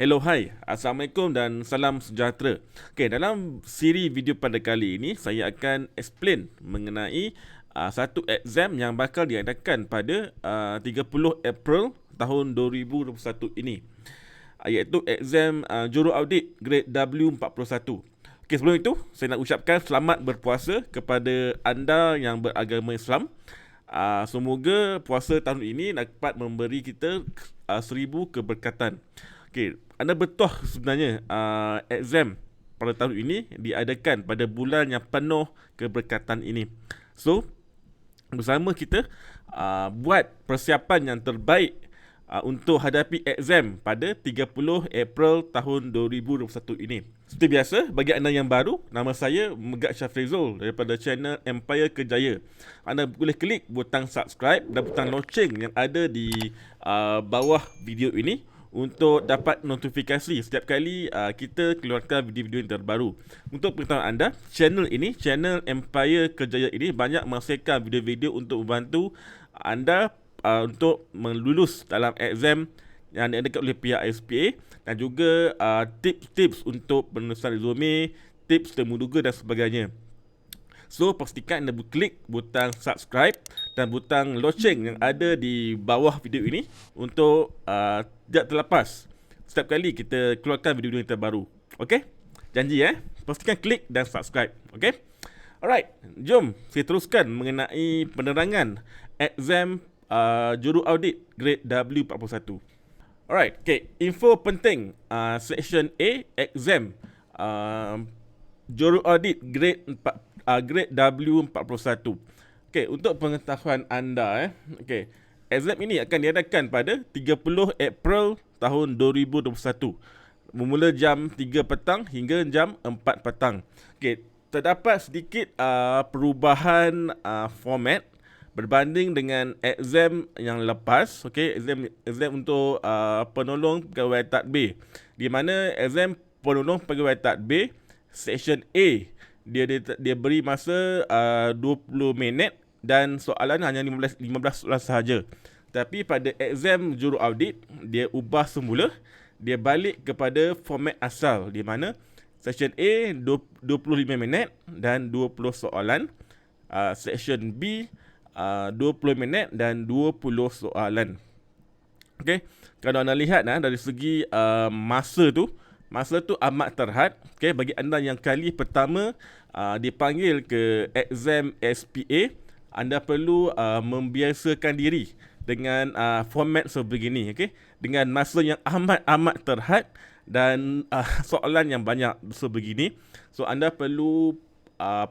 Hello, hai. Assalamualaikum dan salam sejahtera. Okey, dalam siri video pada kali ini, saya akan explain mengenai satu exam yang bakal diadakan pada 30 April tahun 2021 ini. Iaitu exam Juruaudit Grade W41. Okey, sebelum itu, saya nak ucapkan selamat berpuasa kepada anda yang beragama Islam. Semoga puasa tahun ini dapat memberi kita 1000 keberkatan. Okey, anda betul sebenarnya exam pada tahun ini diadakan pada bulan yang penuh keberkatan ini. So, bersama kita buat persiapan yang terbaik untuk hadapi exam pada 30 April tahun 2021 ini. Seperti biasa, bagi anda yang baru, nama saya Megat Syafrizul daripada channel Empire Kejaya. Anda boleh klik butang subscribe dan butang loceng yang ada di bawah video ini untuk dapat notifikasi setiap kali kita keluarkan video-video yang terbaru. Untuk pengetahuan anda, channel ini, channel Empire Kejaya ini banyak menghasilkan video-video untuk membantu anda untuk melulus dalam exam yang diadakan oleh pihak SPA dan juga tips-tips untuk penulisan resume, tips temuduga dan sebagainya. So, pastikan anda klik butang subscribe dan butang loceng yang ada di bawah video ini untuk tidak terlepas setiap kali kita keluarkan video-video yang terbaru. Okay? Janji pastikan klik dan subscribe. Okay? Alright, jom saya teruskan mengenai penerangan exam Juruaudit Grade W41. Alright, okay. Info penting Section A, exam Juruaudit Grade W41. Okey, untuk pengetahuan anda okey, exam ini akan diadakan pada 30 April tahun 2021. Bermula jam 3 petang hingga jam 4 petang. Okey, terdapat sedikit perubahan format berbanding dengan exam yang lepas. Okey, exam untuk penolong pegawai tadbir. Di mana exam penolong pegawai tadbir Section A dia beri masa 20 minit dan soalan hanya 15 soalan sahaja. Tapi pada exam juruaudit dia ubah semula, dia balik kepada format asal di mana section A 25 minit dan 20 soalan, section B 20 minit dan 20 soalan. Okey, kalau anda lihat dari segi masa tu amat terhad. Okay, bagi anda yang kali pertama dipanggil ke exam SPA, anda perlu membiasakan diri dengan format sebegini, okay? Dengan masa yang amat terhad dan soalan yang banyak sebegini. So, anda perlu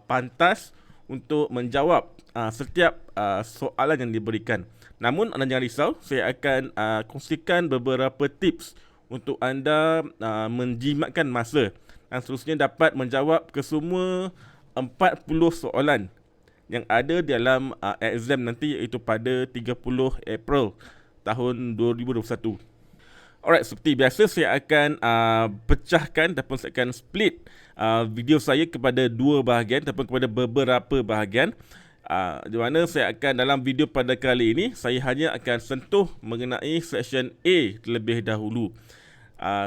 pantas untuk menjawab setiap soalan yang diberikan. Namun, anda jangan risau, saya akan kongsikan beberapa tips untuk anda menjimatkan masa dan seterusnya dapat menjawab ke semua 40 soalan yang ada dalam exam nanti, iaitu pada 30 April tahun 2021. Alright, seperti biasa saya akan pecahkan ataupun saya akan split video saya kepada dua bahagian ataupun kepada beberapa bahagian. Di mana saya akan dalam video pada kali ini saya hanya akan sentuh mengenai section A terlebih dahulu.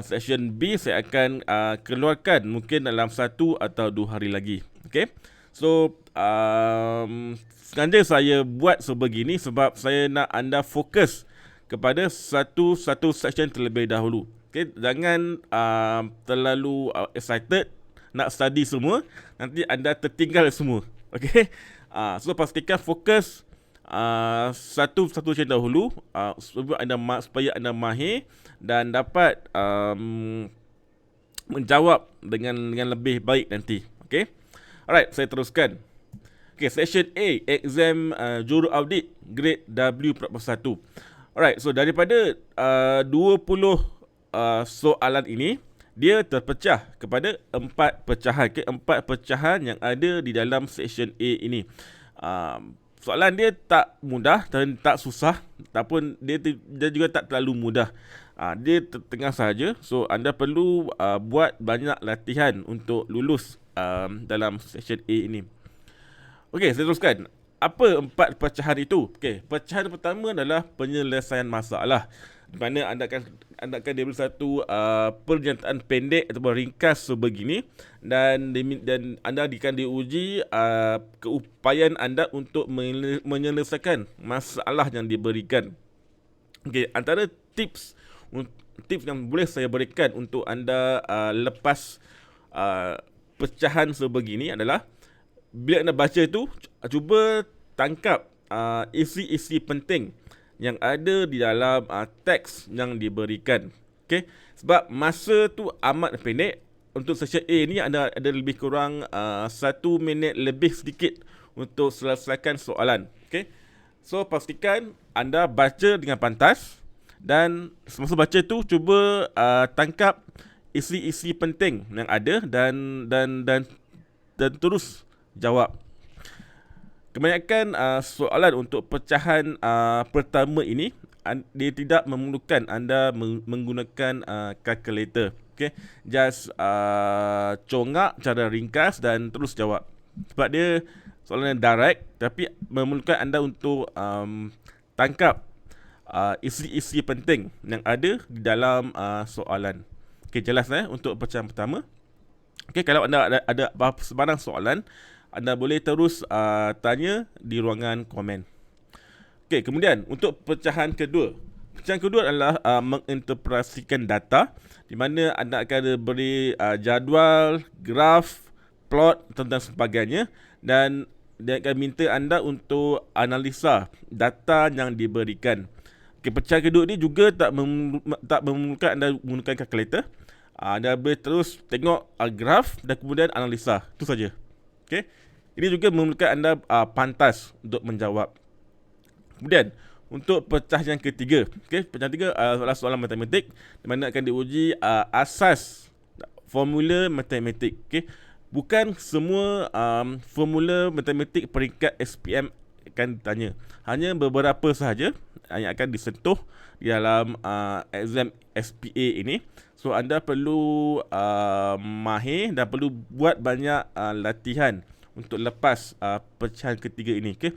Section B saya akan keluarkan mungkin dalam 1 atau 2 hari lagi. Okay? So, sengaja saya buat sebegini sebab saya nak anda fokus kepada satu section terlebih dahulu. Okay? Jangan terlalu excited nak study semua, nanti anda tertinggal semua. Okay? So, pastikan fokus satu section dahulu supaya anda mahir dan dapat menjawab dengan lebih baik nanti. Okay? Alright, saya teruskan. Okay, section A, exam Juruaudit Grade W41. Alright, so daripada 20 soalan ini, dia terpecah kepada 4 pecahan. Okay? 4 pecahan yang ada di dalam section A ini. Soalan dia tak mudah dan tak susah, ataupun dia juga tak terlalu mudah. Dia tengah sahaja. So, anda perlu buat banyak latihan untuk lulus dalam section A ini. Okey, saya teruskan. Apa 4 pecahan itu? Okey, pecahan pertama adalah penyelesaian masalah. di mana anda akan diberi satu pernyataan pendek ataupun ringkas sebegini, dan anda akan diuji keupayaan anda untuk menyelesaikan masalah yang diberikan. Okey, antara tips yang boleh saya berikan untuk anda lepas pecahan sebegini adalah, bila anda baca itu, cuba tangkap isi-isi penting yang ada di dalam teks yang diberikan. Okay? Sebab masa tu amat pendek. Untuk session A ni anda ada lebih kurang 1 minit lebih sedikit untuk selesaikan soalan. Okay? So pastikan anda baca dengan pantas, dan semasa baca tu cuba tangkap isi-isi penting yang ada dan terus jawab. Kebanyakan soalan untuk pecahan pertama ini, dia tidak memerlukan anda menggunakan calculator. Okay? Just congak cara ringkas dan terus jawab. Sebab dia soalan yang direct, tapi memerlukan anda untuk tangkap isi-isi penting yang ada di dalam soalan. Okay, jelas untuk pecahan pertama. Okay, kalau anda ada sebarang soalan, anda boleh terus tanya di ruangan komen. Okey, kemudian untuk pecahan kedua. Pecahan kedua adalah menginterpretasikan data, di mana anda akan beri jadual, graf, plot dan sebagainya, dan dia akan minta anda untuk analisa data yang diberikan. Okey, pecahan kedua ni juga tak memerlukan anda menggunakan kalkulator. Anda boleh terus tengok graf dan kemudian analisa. Itu saja. Okey. Ini juga memerlukan anda pantas untuk menjawab. Kemudian untuk pecah yang ketiga. Okey, pecah ketiga adalah soalan matematik, di mana akan diuji asas formula matematik. Okey. Bukan semua formula matematik peringkat SPM akan ditanya. Hanya beberapa sahaja yang akan disentuh di dalam exam SPA ini. So anda perlu mahir dan perlu buat banyak latihan untuk lepas pecahan ketiga ini. Okay?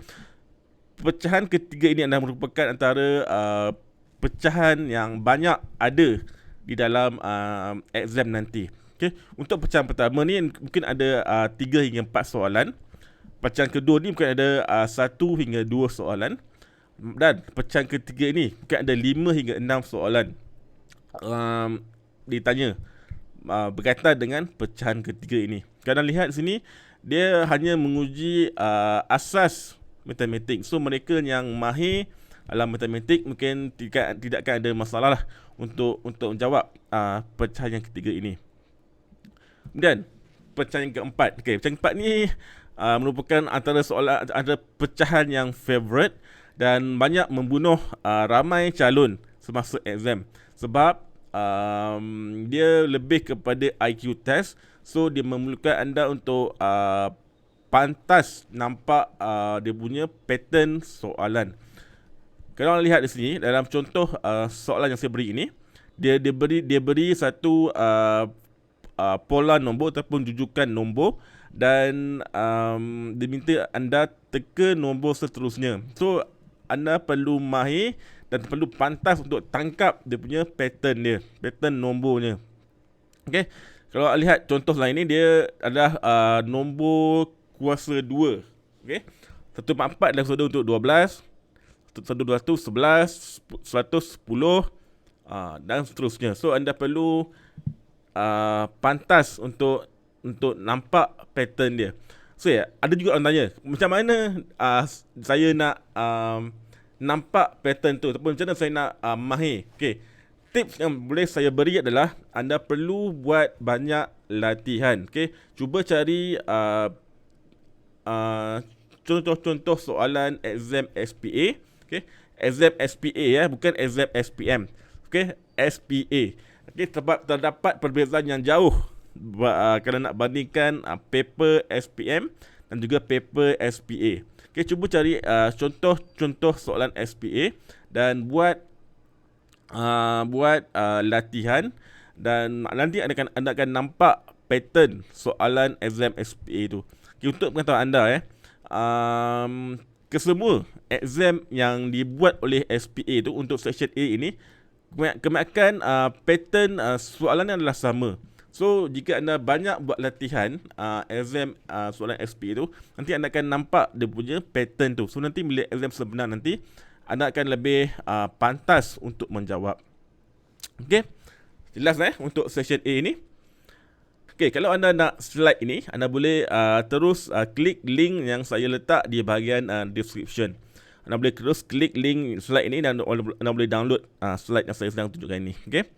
Pecahan ketiga ini adalah merupakan antara pecahan yang banyak ada di dalam exam nanti. Okay? Untuk pecahan pertama ni mungkin ada 3 hingga 4 soalan. Pecahan kedua ni mungkin ada 1 hingga 2 soalan. Dan pecahan ketiga ni mungkin ada 5 hingga 6 soalan ditanya berkaitan dengan pecahan ketiga ini. Kalau lihat sini, dia hanya menguji asas matematik. So mereka yang mahir dalam matematik mungkin tidak akan ada masalah lah untuk menjawab pecahan yang ketiga ini. Kemudian pecahan yang keempat. Okey, pecahan keempat ni merupakan antara pecahan yang favourite dan banyak membunuh ramai calon semasa exam. Sebab dia lebih kepada IQ test. So dia memerlukan anda untuk pantas nampak dia punya pattern soalan. Kalau lihat di sini dalam contoh soalan yang saya beri ini, dia beri satu pola nombor ataupun jujukan nombor, dan diminta anda teka nombor seterusnya. So anda perlu mahir dan perlu pantas untuk tangkap dia punya pattern nombornya. Okey. Kalau lihat contoh lain ni, dia adalah nombor kuasa 2. Okey. 1/4 adalah kuasa 2 untuk 12. 1/2 tu 11, 110 dan seterusnya. So anda perlu pantas untuk nampak pattern dia. So ada juga orang tanya, macam mana saya nak nampak pattern tu, ataupun macam mana saya nak mahir. Okey. Tips yang boleh saya beri adalah anda perlu buat banyak latihan. Okey, cuba cari contoh-contoh soalan exam SPA. Okey, exam SPA bukan exam SPM. Okey, SPA. Okey, sebab terdapat perbezaan yang jauh kalau nak bandingkan paper SPM dan juga paper SPA. Okey, cuba cari contoh-contoh soalan SPA dan buat latihan, dan nanti anda akan nampak pattern soalan exam SPA tu. Okay, untuk pengetahuan anda kesemua exam yang dibuat oleh SPA tu untuk section A ini kebanyakan pattern soalan adalah sama. So jika anda banyak buat latihan exam soalan SP tu, nanti anda akan nampak dia punya pattern tu. So nanti bila exam sebenar nanti, anda akan lebih pantas untuk menjawab. Okay, jelas untuk session A ini. Okay, kalau anda nak slide ini, anda boleh terus klik link yang saya letak di bahagian description. Anda boleh terus klik link slide ini dan anda boleh download slide yang saya sedang tunjukkan ini. Okay.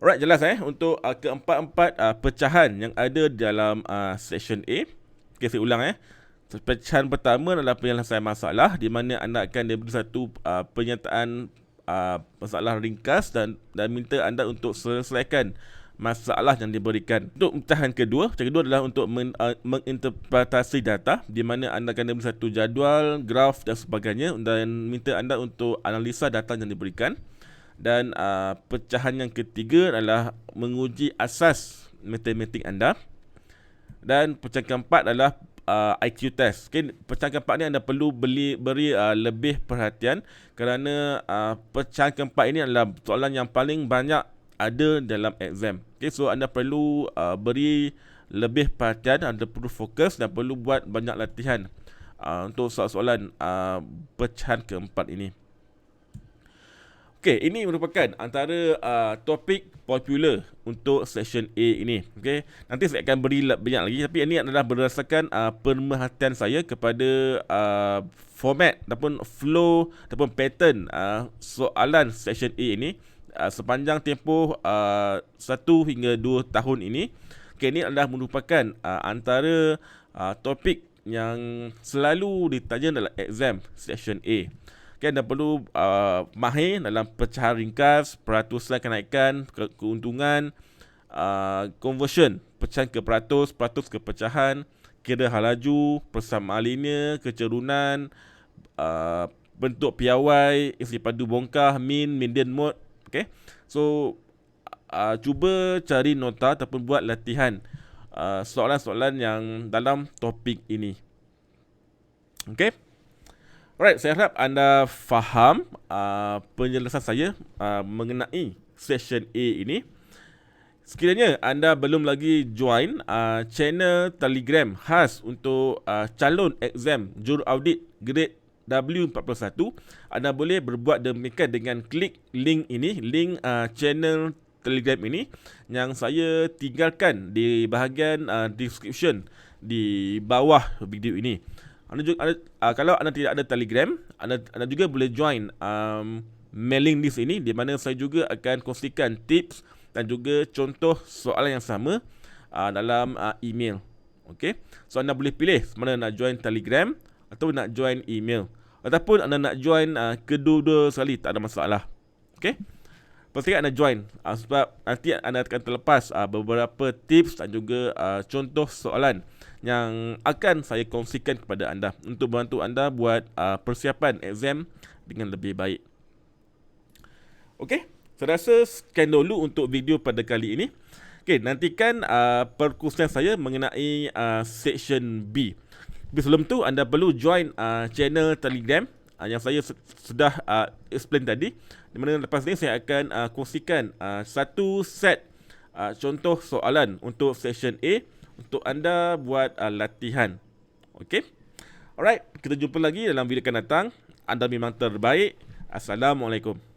Alright, jelas untuk keempat-empat pecahan yang ada dalam section A. Okay, saya ulang Pecahan pertama adalah penyelesaian masalah, di mana anda akan diberi satu pernyataan masalah ringkas dan minta anda untuk selesaikan masalah yang diberikan. Untuk pecahan kedua adalah untuk menginterpretasi data, di mana anda akan diberi satu jadual, graf dan sebagainya dan minta anda untuk analisa data yang diberikan. Dan pecahan yang ketiga adalah menguji asas matematik anda. Dan pecahan keempat adalah IQ test. Okay, pecahan keempat ni anda perlu beri lebih perhatian kerana pecahan keempat ini adalah soalan yang paling banyak ada dalam exam. Okay, so anda perlu beri lebih perhatian, anda perlu fokus dan perlu buat banyak latihan untuk soalan-soalan pecahan keempat ini. Okay, ini merupakan antara topik popular untuk section A ini. Okay, nanti saya akan beri banyak lagi, tapi ini adalah berdasarkan pemerhatian saya kepada format ataupun flow ataupun pattern soalan section A ini sepanjang tempoh 1 hingga 2 tahun ini. Okay, ini adalah merupakan antara topik yang selalu ditanya dalam exam section A. Okay, anda perlu mahir dalam pecahan ringkas, peratusan kenaikan, keuntungan, conversion, pecahan ke peratus ke pecahan, kira hal laju, persamaan linear, kecerunan, bentuk piawai, isi padu bongkah, median mode. Okay, so cuba cari nota ataupun buat latihan soalan-soalan yang dalam topik ini. Okay. Alright, saya harap anda faham penjelasan saya mengenai session A ini. Sekiranya anda belum lagi join channel Telegram khas untuk calon exam juruaudit grade W41, anda boleh berbuat demikian dengan klik link ini, link channel Telegram ini yang saya tinggalkan di bahagian description di bawah video ini. Kalau anda tidak ada Telegram, anda juga boleh join mailing list ini, di mana saya juga akan kongsikan tips dan juga contoh soalan yang sama dalam email. Okay, so anda boleh pilih mana nak join Telegram atau nak join email, ataupun anda nak join kedua-dua sekali, tak ada masalah. Okay, pastikan anda join sebab nanti anda akan terlepas beberapa tips dan juga contoh soalan yang akan saya kongsikan kepada anda untuk membantu anda buat persiapan exam dengan lebih baik. Okey, saya rasa sekian dulu untuk video pada kali ini. Okey, nantikan perkongsian saya mengenai section B. Tapi sebelum tu anda perlu join channel Telegram yang saya sudah explain tadi, di mana lepas ni saya akan kongsikan satu set contoh soalan untuk section A untuk anda buat latihan. Okey. Alright, kita jumpa lagi dalam video akan datang. Anda memang terbaik. Assalamualaikum.